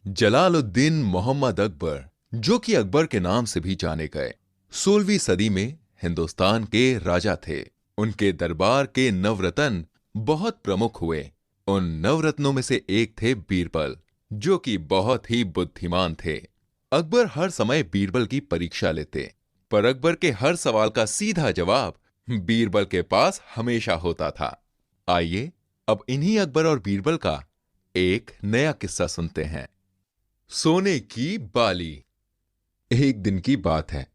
जलालुद्दीन मोहम्मद अकबर, जो कि अकबर के नाम से भी जाने गए, 16वीं सदी में हिंदुस्तान के राजा थे। उनके दरबार के नवरत्न बहुत प्रमुख हुए। उन नवरत्नों में से एक थे बीरबल, जो कि बहुत ही बुद्धिमान थे। अकबर हर समय बीरबल की परीक्षा लेते, पर अकबर के हर सवाल का सीधा जवाब बीरबल के पास हमेशा होता था। आइए अब इन्हीं अकबर और बीरबल का एक नया किस्सा सुनते हैं। सोने की बाली। एक दिन की बात है।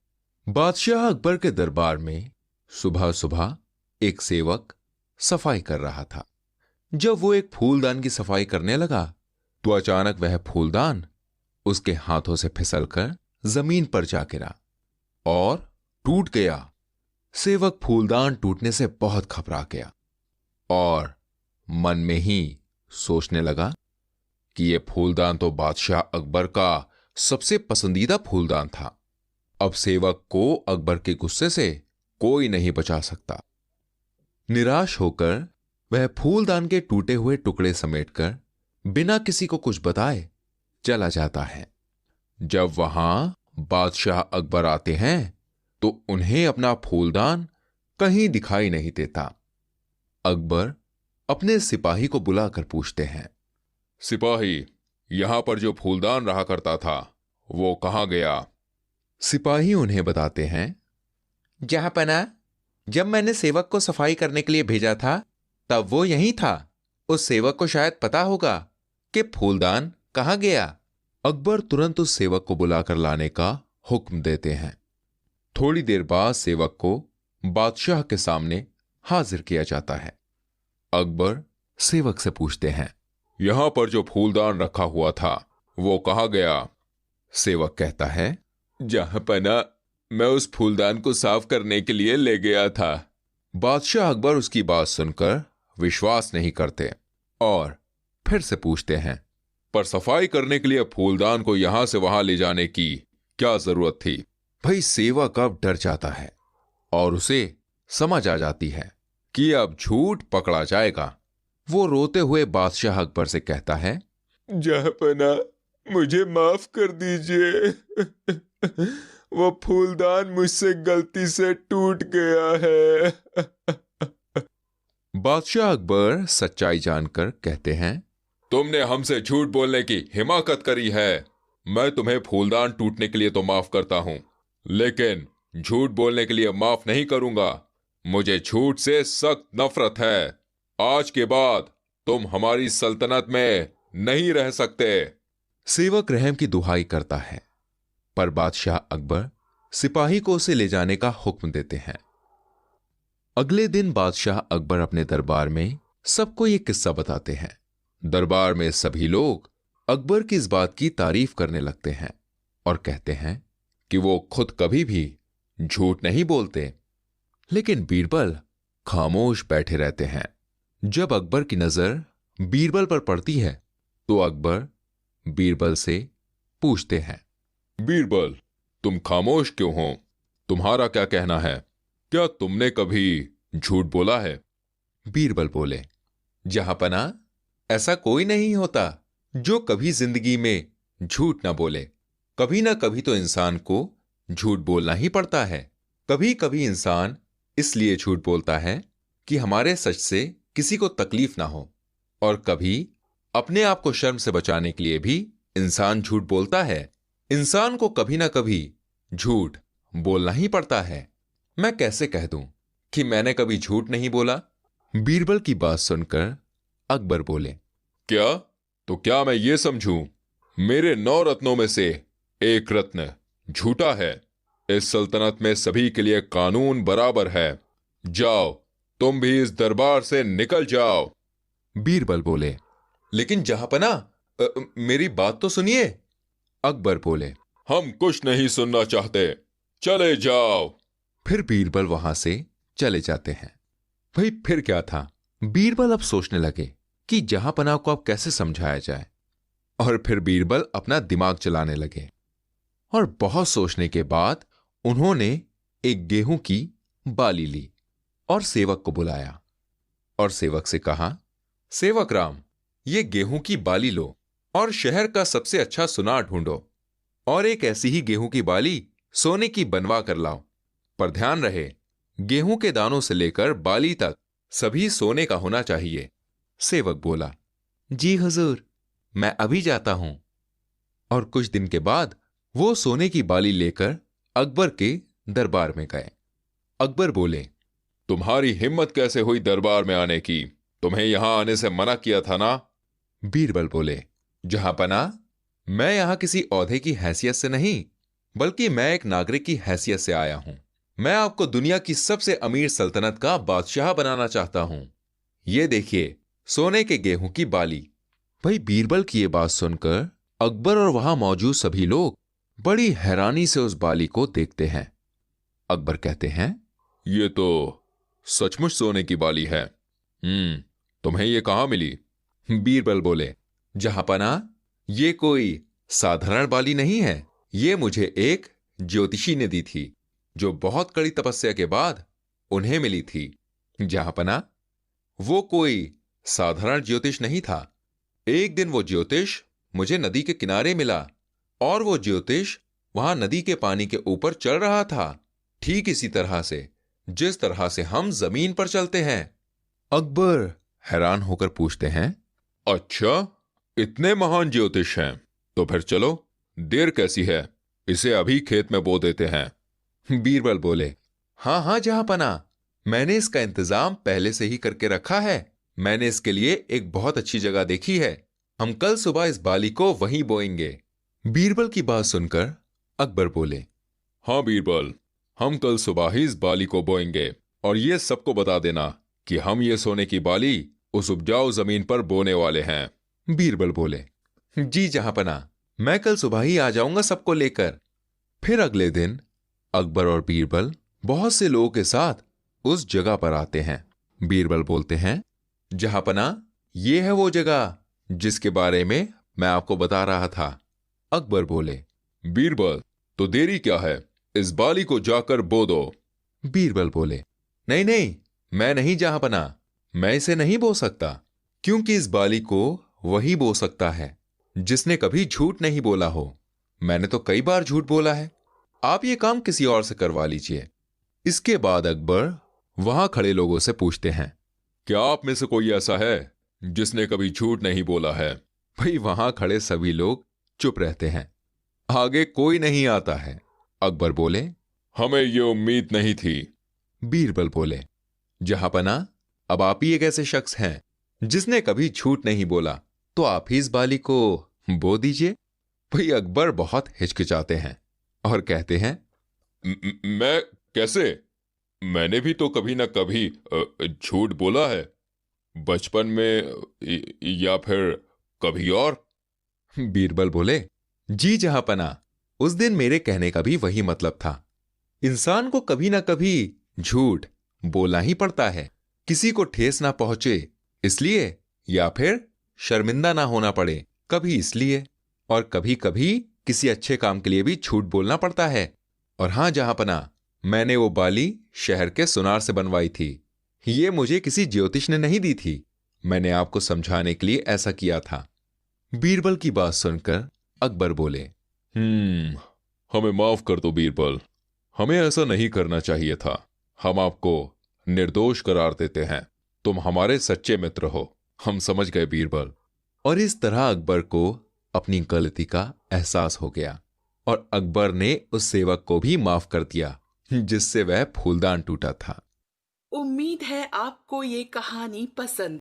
बादशाह अकबर के दरबार में सुबह सुबह एक सेवक सफाई कर रहा था। जब वो एक फूलदान की सफाई करने लगा तो अचानक वह फूलदान उसके हाथों से फिसलकर जमीन पर जा गिरा और टूट गया। सेवक फूलदान टूटने से बहुत घबरा गया और मन में ही सोचने लगा कि यह फूलदान तो बादशाह अकबर का सबसे पसंदीदा फूलदान था। अब सेवक को अकबर के गुस्से से कोई नहीं बचा सकता। निराश होकर वह फूलदान के टूटे हुए टुकड़े समेटकर बिना किसी को कुछ बताए चला जाता है। जब वहां बादशाह अकबर आते हैं तो उन्हें अपना फूलदान कहीं दिखाई नहीं देता। अकबर अपने सिपाही को बुलाकर पूछते हैं, सिपाही, यहां पर जो फूलदान रहा करता था वो कहां गया? सिपाही उन्हें बताते हैं, जहांपना, जब मैंने सेवक को सफाई करने के लिए भेजा था तब वो यहीं था। उस सेवक को शायद पता होगा कि फूलदान कहां गया। अकबर तुरंत उस सेवक को बुलाकर लाने का हुक्म देते हैं। थोड़ी देर बाद सेवक को बादशाह के सामने हाजिर किया जाता है। अकबर सेवक से पूछते हैं, यहां पर जो फूलदान रखा हुआ था वो कहां गया? सेवक कहता है, जहांपना, मैं उस फूलदान को साफ करने के लिए ले गया था। बादशाह अकबर उसकी बात सुनकर विश्वास नहीं करते और फिर से पूछते हैं, पर सफाई करने के लिए फूलदान को यहां से वहां ले जाने की क्या जरूरत थी? भाई सेवक अब डर जाता है और उसे समझ आ जाती है कि अब झूठ पकड़ा जाएगा। वो रोते हुए बादशाह अकबर से कहता है, जहांपना, मुझे माफ कर दीजिए। वो फूलदान मुझसे गलती से टूट गया है। बादशाह अकबर सच्चाई जानकर कहते हैं, तुमने हमसे झूठ बोलने की हिमाकत करी है। मैं तुम्हें फूलदान टूटने के लिए तो माफ करता हूं, लेकिन झूठ बोलने के लिए माफ नहीं करूंगा। मुझे झूठ से सख्त नफरत है। आज के बाद तुम हमारी सल्तनत में नहीं रह सकते। सेवक रहम की दुहाई करता है, पर बादशाह अकबर सिपाही को उसे ले जाने का हुक्म देते हैं। अगले दिन बादशाह अकबर अपने दरबार में सबको यह किस्सा बताते हैं। दरबार में सभी लोग अकबर की इस बात की तारीफ करने लगते हैं और कहते हैं कि वो खुद कभी भी झूठ नहीं बोलते। लेकिन बीरबल खामोश बैठे रहते हैं। जब अकबर की नजर बीरबल पर पड़ती है तो अकबर बीरबल से पूछते हैं, बीरबल, तुम खामोश क्यों हो? तुम्हारा क्या कहना है? क्या तुमने कभी झूठ बोला है? बीरबल बोले, जहांपना, ऐसा कोई नहीं होता जो कभी जिंदगी में झूठ ना बोले। कभी ना कभी तो इंसान को झूठ बोलना ही पड़ता है। कभी कभी इंसान इसलिए झूठ बोलता है कि हमारे सच से किसी को तकलीफ ना हो, और कभी अपने आप को शर्म से बचाने के लिए भी इंसान झूठ बोलता है। इंसान को कभी ना कभी झूठ बोलना ही पड़ता है। मैं कैसे कह दूं कि मैंने कभी झूठ नहीं बोला? बीरबल की बात सुनकर अकबर बोले, क्या? तो क्या मैं ये समझूं मेरे 9 रत्नों में से एक रत्न झूठा है? इस सल्तनत में सभी के लिए कानून बराबर है। जाओ, तुम भी इस दरबार से निकल जाओ। बीरबल बोले, लेकिन जहांपना, मेरी बात तो सुनिए। अकबर बोले, हम कुछ नहीं सुनना चाहते, चले जाओ। फिर बीरबल वहां से चले जाते हैं। भाई फिर क्या था, बीरबल अब सोचने लगे कि जहांपना को अब कैसे समझाया जाए, और फिर बीरबल अपना दिमाग चलाने लगे और बहुत सोचने के बाद उन्होंने एक गेहूं की बाली ली और सेवक को बुलाया और सेवक से कहा, सेवक राम, ये गेहूं की बाली लो और शहर का सबसे अच्छा सुनार ढूंढो और एक ऐसी ही गेहूं की बाली सोने की बनवा कर लाओ। पर ध्यान रहे, गेहूं के दानों से लेकर बाली तक सभी सोने का होना चाहिए। सेवक बोला, जी हुजूर, मैं अभी जाता हूं। और कुछ दिन के बाद वो सोने की बाली लेकर अकबर के दरबार में गए। अकबर बोले, तुम्हारी हिम्मत कैसे हुई दरबार में आने की? तुम्हें यहां आने से मना किया था ना? बीरबल बोले, जहांपना, मैं यहां किसी औहदे की हैसियत से नहीं, बल्कि मैं एक नागरिक की हैसियत से आया हूं। मैं आपको दुनिया की सबसे अमीर सल्तनत का बादशाह बनाना चाहता हूं। ये देखिए, सोने के गेहूं की बाली। भाई बीरबल की ये बात सुनकर अकबर और वहां मौजूद सभी लोग बड़ी हैरानी से उस बाली को देखते हैं। अकबर कहते हैं, ये तो सचमुच सोने की बाली है। तुम्हें ये कहां मिली? बीरबल बोले, जहांपना, ये कोई साधारण बाली नहीं है। ये मुझे एक ज्योतिषी ने दी थी, जो बहुत कड़ी तपस्या के बाद उन्हें मिली थी। जहांपना, वो कोई साधारण ज्योतिष नहीं था। एक दिन वो ज्योतिष मुझे नदी के किनारे मिला और वो ज्योतिष वहां नदी के पानी के ऊपर चल रहा था, ठीक इसी तरह से जिस तरह से हम जमीन पर चलते हैं। अकबर हैरान होकर पूछते हैं, अच्छा, इतने महान ज्योतिष हैं? तो फिर चलो, देर कैसी है, इसे अभी खेत में बो देते हैं। बीरबल बोले, हां हां जहांपना, मैंने इसका इंतजाम पहले से ही करके रखा है। मैंने इसके लिए एक बहुत अच्छी जगह देखी है। हम कल सुबह इस बाली को वहीं बोएंगे। बीरबल की बात सुनकर अकबर बोले, हां बीरबल, हम कल सुबह ही इस बाली को बोएंगे और ये सबको बता देना कि हम ये सोने की बाली उस उपजाऊ जमीन पर बोने वाले हैं। बीरबल बोले, जी जहांपना, मैं कल सुबह ही आ जाऊंगा सबको लेकर। फिर अगले दिन अकबर और बीरबल बहुत से लोगों के साथ उस जगह पर आते हैं। बीरबल बोलते हैं, जहांपना, ये है वो जगह जिसके बारे में मैं आपको बता रहा था। अकबर बोले, बीरबल, तो देरी क्या है, इस बाली को जाकर बो दो। बीरबल बोले, नहीं नहीं, मैं नहीं जहांपना, मैं इसे नहीं बो सकता, क्योंकि इस बाली को वही बो सकता है जिसने कभी झूठ नहीं बोला हो। मैंने तो कई बार झूठ बोला है। आप ये काम किसी और से करवा लीजिए। इसके बाद अकबर वहां खड़े लोगों से पूछते हैं, क्या आप में से कोई ऐसा है जिसने कभी झूठ नहीं बोला है? भाई वहां खड़े सभी लोग चुप रहते हैं, आगे कोई नहीं आता है। अकबर बोले, हमें ये उम्मीद नहीं थी। बीरबल बोले, जहांपना, अब आप ही एक ऐसे शख्स हैं जिसने कभी झूठ नहीं बोला, तो आप ही इस बाली को बो दीजिए। भाई अकबर बहुत हिचकिचाते हैं और कहते हैं, मैं कैसे? मैंने भी तो कभी ना कभी झूठ बोला है, बचपन में या फिर कभी और। बीरबल बोले, जी जहांपना, उस दिन मेरे कहने का भी वही मतलब था। इंसान को कभी ना कभी झूठ बोलना ही पड़ता है, किसी को ठेस ना पहुंचे इसलिए, या फिर शर्मिंदा ना होना पड़े कभी इसलिए, और कभी कभी किसी अच्छे काम के लिए भी झूठ बोलना पड़ता है। और हां जहांपना, मैंने वो बाली शहर के सुनार से बनवाई थी। ये मुझे किसी ज्योतिष ने नहीं दी थी, मैंने आपको समझाने के लिए ऐसा किया था। बीरबल की बात सुनकर अकबर बोले, हमें माफ कर दो बीरबल, हमें ऐसा नहीं करना चाहिए था। हम आपको निर्दोष करार देते हैं, तुम हमारे सच्चे मित्र हो। हम समझ गए बीरबल। और इस तरह अकबर को अपनी गलती का एहसास हो गया और अकबर ने उस सेवक को भी माफ कर दिया जिससे वह फूलदान टूटा था। उम्मीद है आपको ये कहानी पसंद